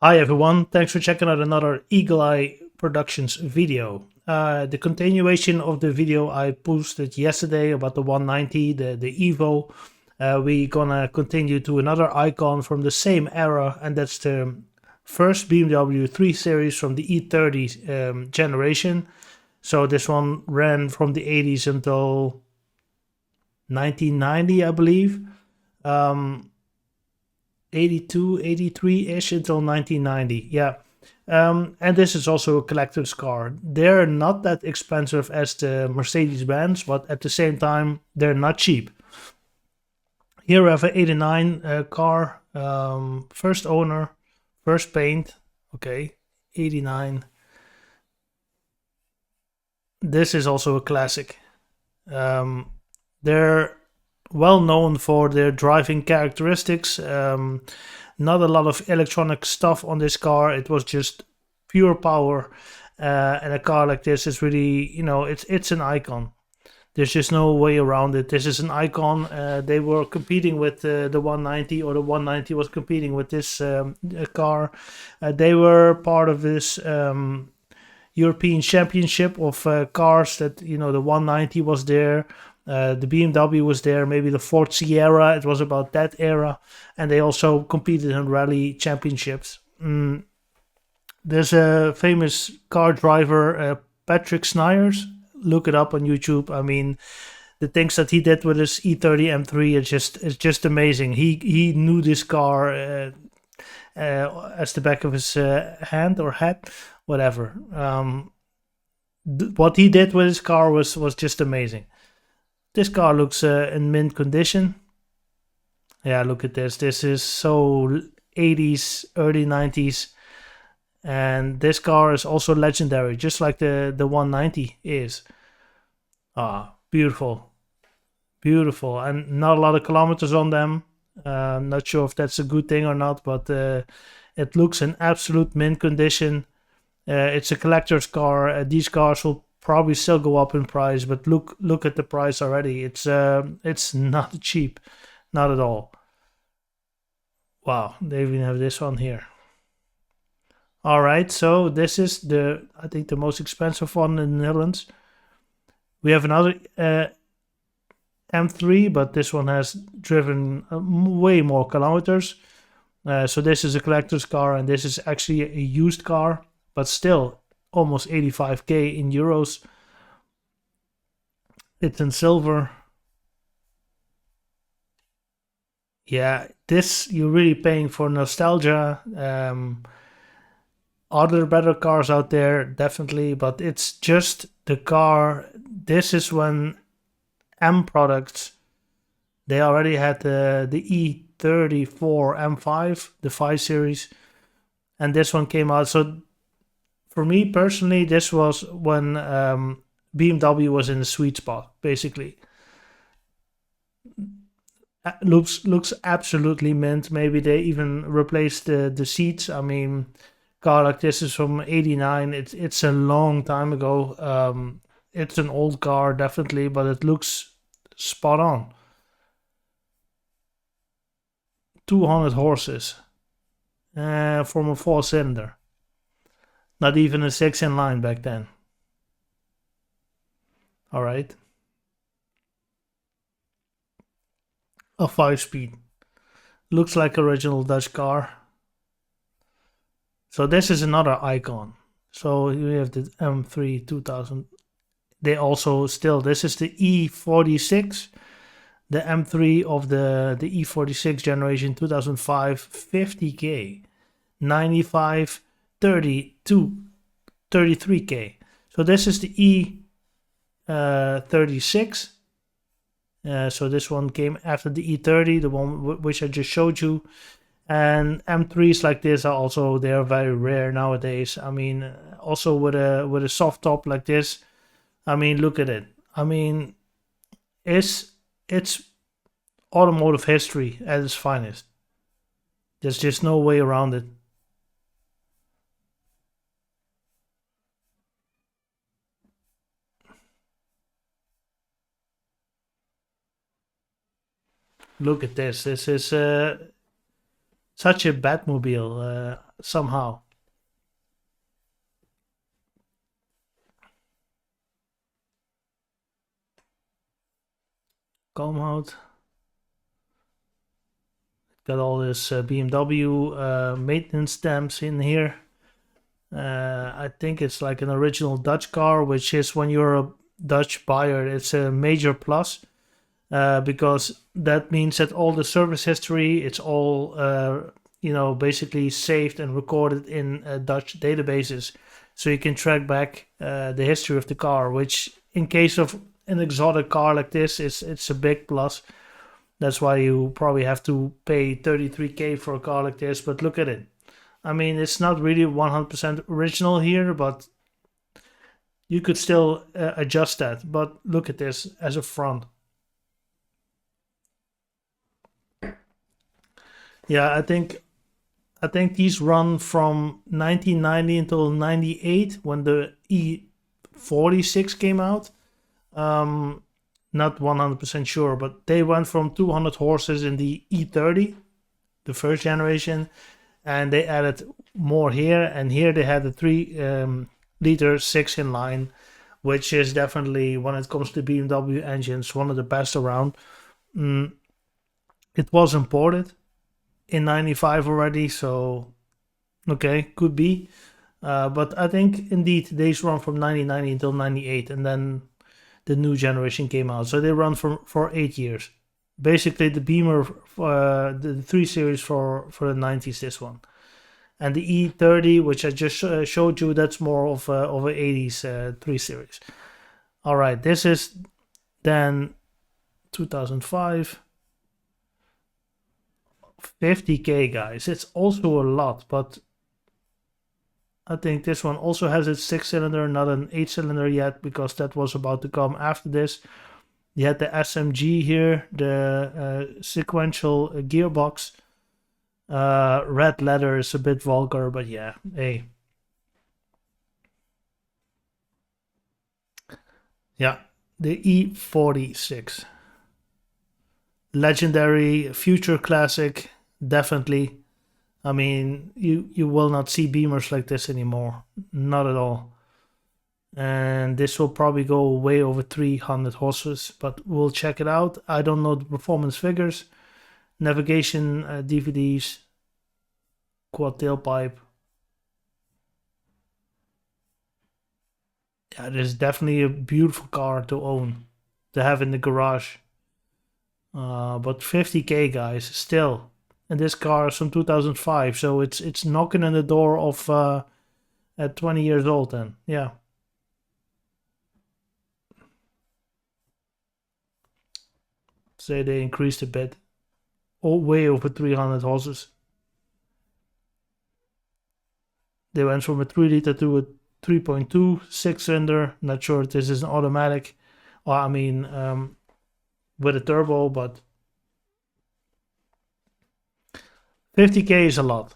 Hi everyone, thanks for checking out another Eagle Eye Productions video. The continuation of the video I posted yesterday about the 190, the Evo. We gonna continue to another icon from the same era, and that's the first BMW 3 Series from the E30 generation. So this one ran from the 80s until 1990, I believe. Um, 82, 83-ish until 1990. Yeah. And this is also a collector's car. They're not that expensive as the Mercedes-Benz, but at the same time, they're not cheap. Here we have an 89 car, first owner, first paint. Okay, 89. This is also a classic. They're well known for their driving characteristics. Not a lot of electronic stuff on this car. It was just pure power. And a car like this is really, it's an icon. There's just no way around it. This is an icon. They were competing with the 190, or the 190 was competing with this car. They were part of this European Championship of cars. That the 190 was there. The BMW was there, maybe the Ford Sierra. It was about that era, and they also competed in rally championships. There's a famous car driver, Patrick Snyers. Look it up on YouTube. I mean, the things that he did with his E30 M3 is just amazing. He knew this car as the back of his hand or hat, whatever. What he did with his car was just amazing. This car looks in mint condition. Yeah, look at this. This is so 80s, early 90s. And this car is also legendary, just like the 190 is. Ah, beautiful. Beautiful. And not a lot of kilometers on them. Not sure if that's a good thing or not, but it looks in absolute mint condition. It's a collector's car. These cars will probably still go up in price, but look at the price already. It's not cheap, not at all. Wow, they even have this one here. All right, so this is I think the most expensive one in the Netherlands. We have another M3, but this one has driven way more kilometers. So this is a collector's car, and this is actually a used car, but still almost 85k in euros. It's in silver. Yeah, this you're really paying for nostalgia. Are there better cars out there? Definitely, but it's just the car. This is when M products, they already had the E34 M5, the 5 series, and this one came out. So for me personally, this was when BMW was in the sweet spot, basically. Looks absolutely mint. Maybe they even replaced the seats. I mean, car like this is from '89. It's a long time ago. It's an old car, definitely, but it looks spot on. 200 horses from a four cylinder. Not even a six in line back then. All right, a 5 speed. Looks like original Dutch car. So this is another icon. So you have the M3 2000. They also still, this is the E46, the M3 of the E46 generation 2005, 50k, 95, 32, 33k. So this is the E36. So this one came after the E30, the one which I just showed you. And M3s like this are also, they're very rare nowadays. I mean, also with a soft top like this. I mean, look at it. I mean, it's automotive history at its finest. There's just no way around it. Look at this. This is such a Batmobile. somehow. Come out. Got all this BMW maintenance stamps in here. I think it's like an original Dutch car, which is when you're a Dutch buyer, it's a major plus because that means that all the service history, it's all basically saved and recorded in Dutch databases, so you can track back the history of the car. Which, in case of an exotic car like this, it's a big plus. That's why you probably have to pay 33K for a car like this. But look at it. I mean, it's not really 100% original here, but you could still adjust that. But look at this as a front. Yeah, I think these run from 1990 until 98 when the E46 came out. Um, Not 100% sure, but they went from 200 horses in the E30, the first generation, and they added more here. And here they had the 3 liter 6 inline, which is definitely, when it comes to BMW engines, one of the best around. Mm, it was imported in 95 already, so okay, could be. But I think indeed they run from 1990 until 98, and then the new generation came out. So they run for 8 years. Basically, the Beamer, the 3 Series for the 90s, this one. And the E30, which I just showed you, that's more of a 80s 3 Series. All right, this is then 2005. 50K, guys. It's also a lot, but I think this one also has its 6 cylinder, not an 8 cylinder yet, because that was about to come after this. You had the SMG here, the sequential gearbox. Red leather is a bit vulgar, but yeah, hey. Yeah, the E46. Legendary, future classic, definitely. I mean, you will not see Beamers like this anymore. Not at all. And this will probably go way over 300 horses, but we'll check it out. I don't know the performance figures. Navigation DVDs, quad tailpipe. Yeah, it is definitely a beautiful car to own, to have in the garage. But 50K, guys, still. And this car is from 2005, so it's knocking on the door of at 20 years old. Then, yeah. Say they increased a bit, way over 300 horses. They went from a 3 liter to a 3.2 6 cylinder. Not sure if this is an automatic, or I mean, with a turbo, but 50K is a lot.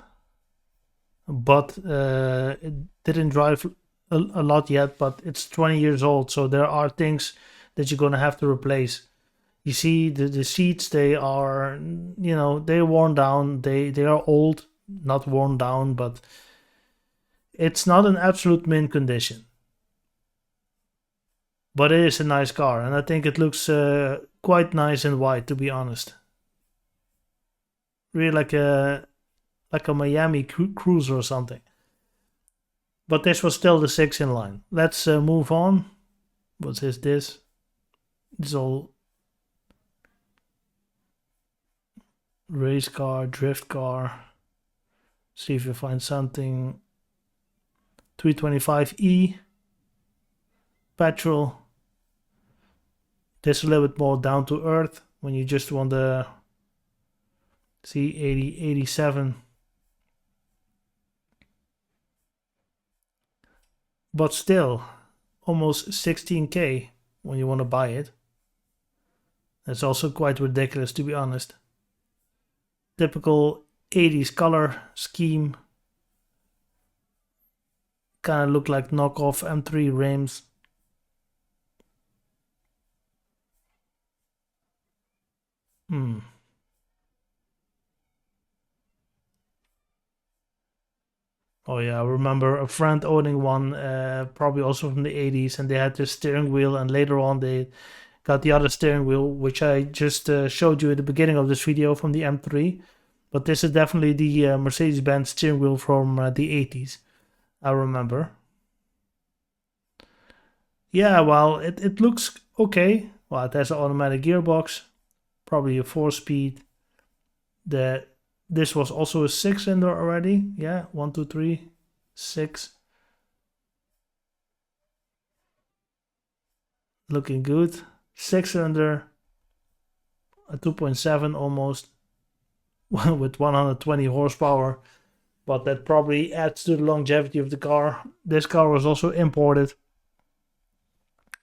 But it didn't drive a lot yet, but it's 20 years old, so there are things that you're gonna have to replace. You see, the seats, they are, they're worn down. They are old, not worn down, but it's not an absolute mint condition. But it is a nice car, and I think it looks quite nice in white, to be honest. Really like a Miami cruiser or something. But this was still the 6 inline. Let's move on. What is this? It's all race car, drift car. See if you find something. 325E. Petrol. This is a little bit more down to earth when you just want to see 80, 87. But still, almost 16K when you want to buy it. That's also quite ridiculous, to be honest. Typical 80s color scheme. Kind of look like knockoff M3 rims. Hmm. Oh yeah, I remember a friend owning one, probably also from the 80s, and they had this steering wheel, and later on they got the other steering wheel, which I just showed you at the beginning of this video from the M3. But this is definitely the Mercedes-Benz steering wheel from the 80s, I remember. Yeah, well, it looks okay. Well, it has an automatic gearbox, probably a 4-speed. The This was also a 6-cylinder already. Yeah, 1, 2, 3, 6. Looking good. 6-cylinder, a 2.7 almost, with 120 horsepower. But that probably adds to the longevity of the car. This car was also imported.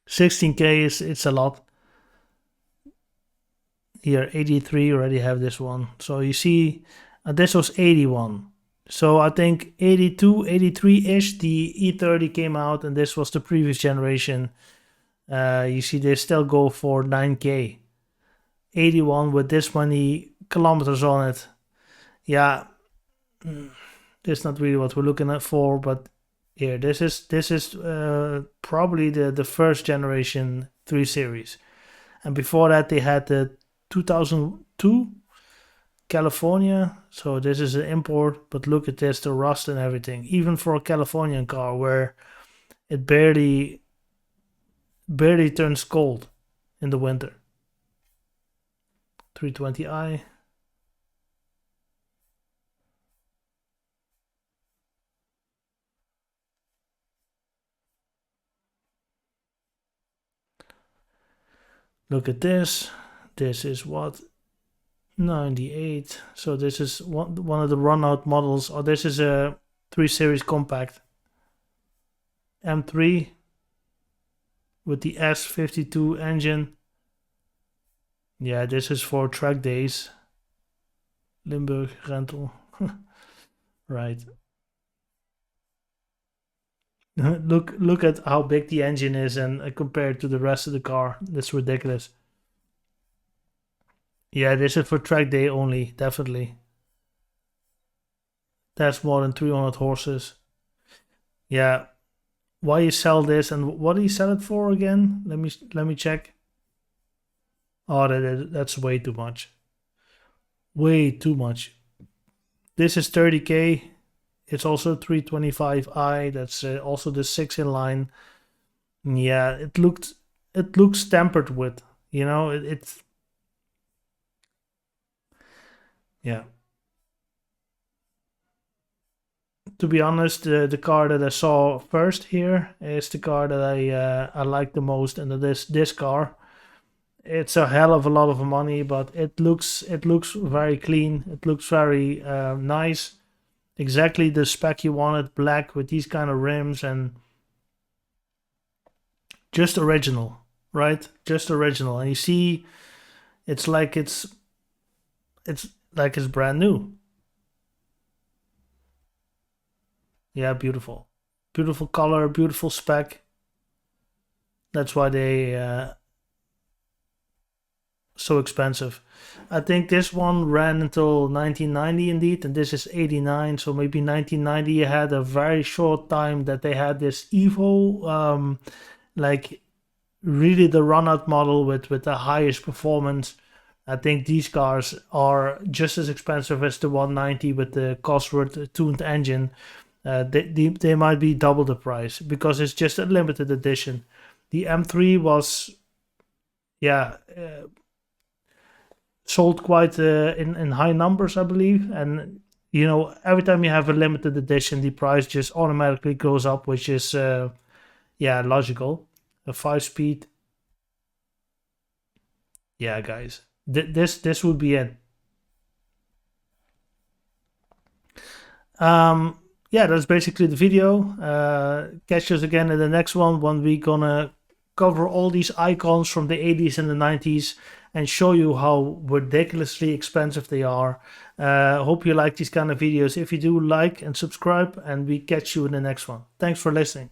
16k is it's a lot. Here 83 already have this one. So you see, this was 81. So I think 82, 83-ish, the E30 came out, and this was the previous generation. You see, they still go for 9k. 81 with this many kilometers on it. Yeah, that's not really what we're looking at for, but here, this is probably the first generation 3 Series. And before that, they had the 2002 California. So this is an import, but look at this, the rust and everything. Even for a Californian car where it barely turns cold in the winter. 320i. Look at this. This is what? 98. So this is one of the run out models. Oh, this is a 3 Series compact. M3 with the S52 engine. Yeah, this is for track days. Limburg rental. Right. Look at how big the engine is, and compared to the rest of the car. That's ridiculous. Yeah, this is for track day only, definitely. That's more than 300 horses. Yeah. Why you sell this, and what do you sell it for again? Let me check. Oh, that's way too much. Way too much. This is 30k. It's also 325i. That's also the 6 in line. Yeah, it looks tampered with. You know, it's yeah. To be honest, the car that I saw first here is the car that I like the most, and that is this car. It's a hell of a lot of money, but it looks very clean. It looks very nice. Exactly the spec you wanted, black with these kind of rims, and just original, right? Just original. And you see, it's like it's brand new. Yeah, beautiful. Beautiful color, beautiful spec. That's why they so expensive. I think this one ran until 1990 indeed, and this is 89. So maybe 1990 had a very short time that they had this Evo, like really the run-out model with the highest performance. I think these cars are just as expensive as the 190 with the Cosworth tuned engine. They might be double the price because it's just a limited edition. The M3 was, yeah, sold quite in high numbers, I believe. And you know, every time you have a limited edition, the price just automatically goes up, which is yeah, logical. A 5-speed. Yeah, guys, this would be it. Yeah, that's basically the video. Catch us again in the next one when we're gonna cover all these icons from the 80s and the 90s and show you how ridiculously expensive they are. Hope you like these kind of videos. If you do, like and subscribe, and we catch you in the next one. Thanks for listening.